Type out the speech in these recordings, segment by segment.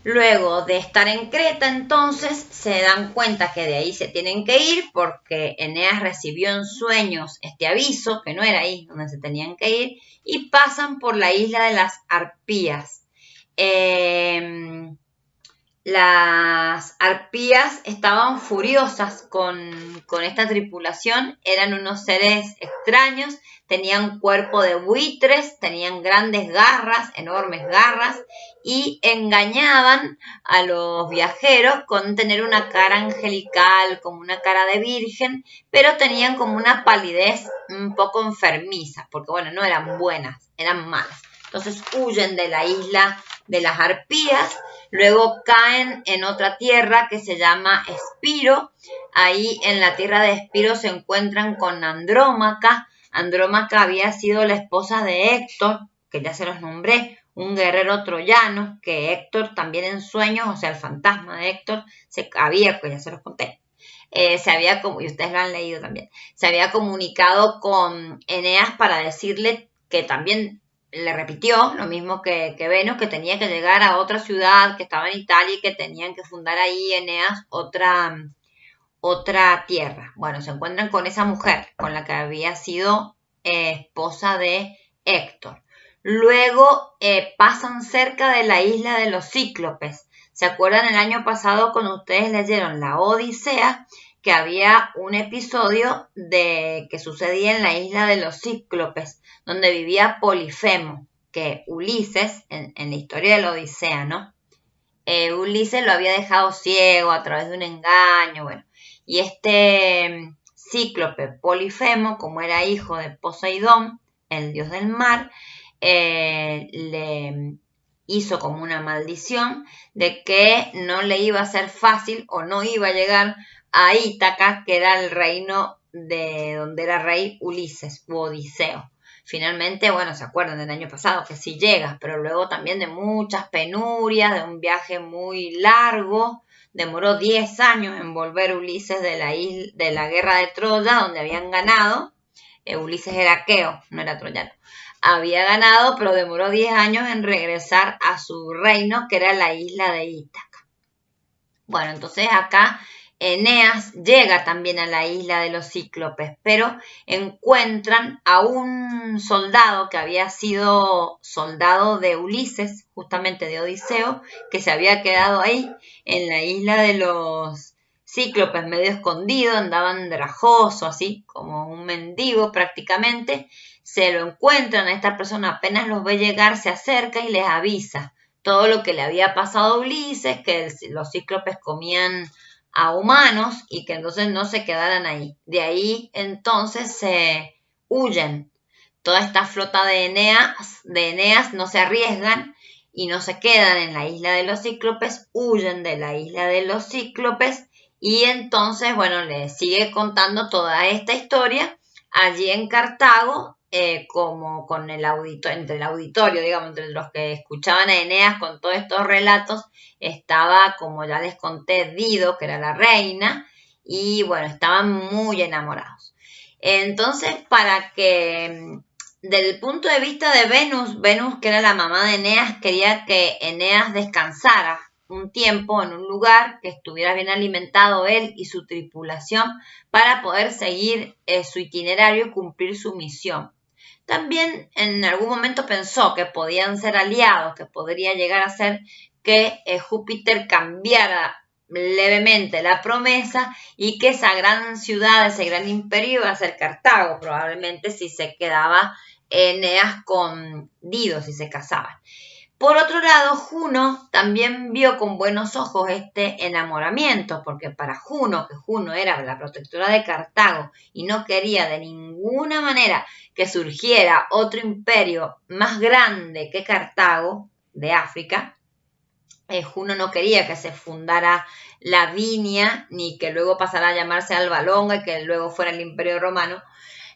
Luego de estar en Creta, entonces, se dan cuenta que de ahí se tienen que ir porque Eneas recibió en sueños este aviso, que no era ahí donde se tenían que ir, y pasan por la isla de las Arpías. Las arpías estaban furiosas con esta tripulación, eran unos seres extraños, tenían cuerpo de buitres, tenían grandes garras, enormes garras, y engañaban a los viajeros con tener una cara angelical, como una cara de virgen, pero tenían como una palidez un poco enfermiza, porque bueno, no eran buenas, eran malas. Entonces huyen de la isla de las arpías. Luego caen en otra tierra que se llama Espiro. Ahí en la tierra de Espiro se encuentran con Andrómaca. Andrómaca había sido la esposa de Héctor, que ya se los nombré, un guerrero troyano, que Héctor también en sueños, o sea, el fantasma de Héctor, que ya se los conté, y ustedes lo han leído también, se había comunicado con Eneas para decirle que también le repitió lo mismo que Venus, que tenía que llegar a otra ciudad que estaba en Italia y que tenían que fundar ahí Eneas otra tierra. Bueno, se encuentran con esa mujer con la que había sido esposa de Héctor. Luego pasan cerca de la isla de los Cíclopes. ¿Se acuerdan el año pasado cuando ustedes leyeron la Odisea? Que había un episodio que sucedía en la isla de los Cíclopes, donde vivía Polifemo, que Ulises, en la historia de la Odisea, ¿no? Ulises lo había dejado ciego a través de un engaño, bueno, y este cíclope Polifemo, como era hijo de Poseidón, el dios del mar, le hizo como una maldición de que no le iba a ser fácil o no iba a llegar a Ítaca, que era el reino de donde era rey Ulises u Odiseo. Finalmente, bueno, se acuerdan del año pasado que sí llegas, pero luego también de muchas penurias, de un viaje muy largo, demoró 10 años en volver Ulises de la guerra de Troya, donde habían ganado. Ulises era aqueo, no era troyano. Había ganado, pero demoró 10 años en regresar a su reino, que era la isla de Ítaca. Bueno, entonces acá Eneas llega también a la isla de los Cíclopes, pero encuentran a un soldado que había sido soldado de Ulises, justamente de Odiseo, que se había quedado ahí en la isla de los Cíclopes, medio escondido, andaba andrajoso, así como un mendigo prácticamente. Se lo encuentran a esta persona, apenas los ve llegar, se acerca y les avisa todo lo que le había pasado a Ulises, que los cíclopes comían a humanos y que entonces no se quedaran ahí. De ahí entonces se huyen. Toda esta flota de Eneas no se arriesgan y no se quedan en la isla de los cíclopes, huyen de la isla de los cíclopes y entonces, bueno, les sigue contando toda esta historia allí en Cartago, como con entre el auditorio, digamos, entre los que escuchaban a Eneas con todos estos relatos, estaba, como ya les conté, Dido, que era la reina, y bueno, estaban muy enamorados. Entonces, desde el punto de vista de Venus, que era la mamá de Eneas, quería que Eneas descansara un tiempo en un lugar, que estuviera bien alimentado él y su tripulación para poder seguir su itinerario y cumplir su misión. También en algún momento pensó que podían ser aliados, que podría llegar a ser que Júpiter cambiara levemente la promesa y que esa gran ciudad, ese gran imperio iba a ser Cartago, probablemente si se quedaba Eneas con Dido, si se casaban. Por otro lado, Juno también vio con buenos ojos este enamoramiento, porque para Juno, que Juno era la protectora de Cartago y no quería de ninguna manera que surgiera otro imperio más grande que Cartago, de África, Juno no quería que se fundara Lavinia, ni que luego pasara a llamarse Alba Longa y que luego fuera el imperio romano.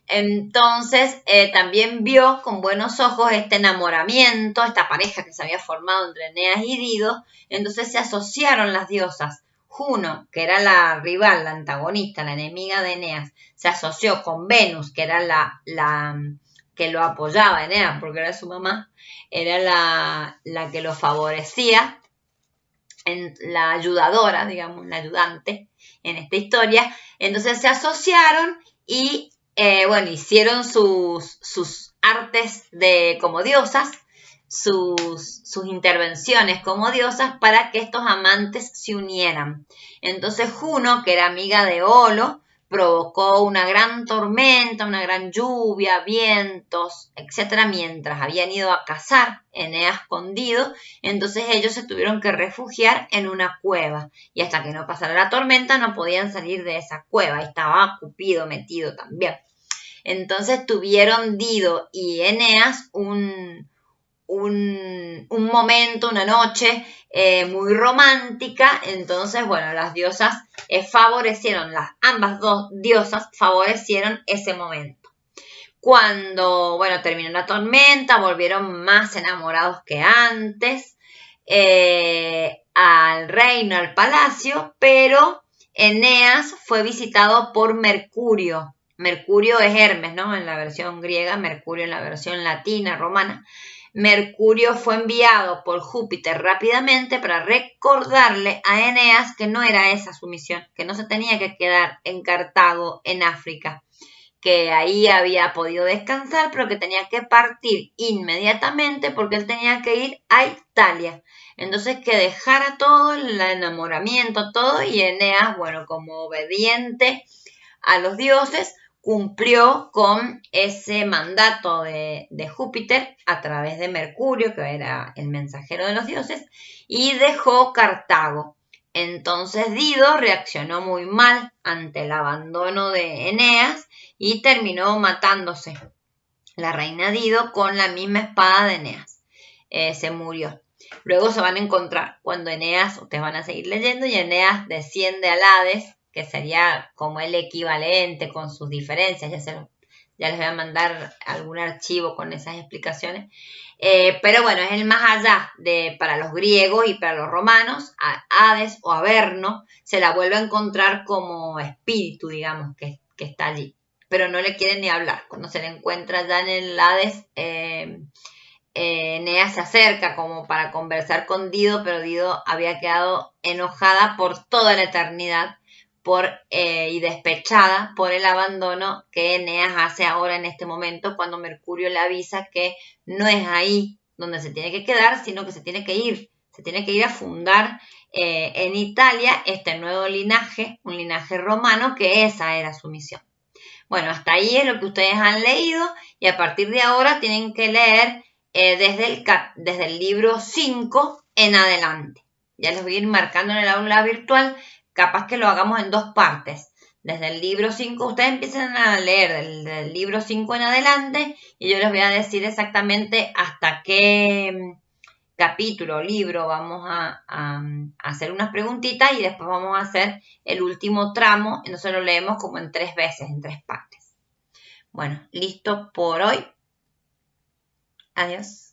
Entonces también vio con buenos ojos este enamoramiento, esta pareja que se había formado entre Eneas y Dido. Entonces se asociaron las diosas. Juno, que era la rival, la antagonista, la enemiga de Eneas, se asoció con Venus, que era la que lo apoyaba a Eneas, porque era su mamá, era la que lo favorecía. la ayudadora, digamos, la ayudante en esta historia. Entonces se asociaron y, bueno, hicieron sus artes como diosas, sus intervenciones como diosas para que estos amantes se unieran. Entonces Juno, que era amiga de Holo, provocó una gran tormenta, una gran lluvia, vientos, etcétera, mientras habían ido a cazar Eneas escondido. Entonces ellos se tuvieron que refugiar en una cueva y hasta que no pasara la tormenta no podían salir de esa cueva. Estaba Cupido metido también. Entonces tuvieron Dido y Eneas un momento, una noche muy romántica. Entonces, bueno, las diosas favorecieron, ambas dos diosas favorecieron ese momento. Cuando, bueno, terminó la tormenta, volvieron más enamorados que antes al reino, al palacio, pero Eneas fue visitado por Mercurio. Mercurio es Hermes, ¿no? En la versión griega, Mercurio en la versión latina, romana. Mercurio fue enviado por Júpiter rápidamente para recordarle a Eneas que no era esa su misión, que no se tenía que quedar en Cartago, en África, que ahí había podido descansar, pero que tenía que partir inmediatamente porque él tenía que ir a Italia. Entonces que dejara todo, el enamoramiento, todo, y Eneas, bueno, como obediente a los dioses, cumplió con ese mandato de Júpiter a través de Mercurio, que era el mensajero de los dioses, y dejó Cartago. Entonces Dido reaccionó muy mal ante el abandono de Eneas y terminó matándose. La reina Dido con la misma espada de Eneas. Se murió. Luego se van a encontrar cuando Eneas, ustedes van a seguir leyendo, y Eneas desciende al Hades, que sería como el equivalente con sus diferencias. Ya les voy a mandar algún archivo con esas explicaciones. Pero bueno, es el más allá para los griegos y para los romanos. A Hades o Averno se la vuelve a encontrar como espíritu, digamos, que está allí. Pero no le quieren ni hablar. Cuando se le encuentra ya en el Hades, Eneas se acerca como para conversar con Dido, pero Dido había quedado enojada por toda la eternidad y despechada por el abandono que Eneas hace ahora en este momento, cuando Mercurio le avisa que no es ahí donde se tiene que quedar, sino que se tiene que ir a fundar en Italia este nuevo linaje, un linaje romano, que esa era su misión. Bueno, hasta ahí es lo que ustedes han leído y a partir de ahora tienen que leer desde el libro 5 en adelante. Ya les voy a ir marcando en el aula virtual, capaz que lo hagamos en 2 partes. Desde el libro 5, ustedes empiezan a leer del libro 5 en adelante y yo les voy a decir exactamente hasta qué capítulo o libro vamos a hacer unas preguntitas y después vamos a hacer el último tramo, entonces lo leemos como en 3 veces, en 3 partes. Bueno, listo por hoy. Adiós.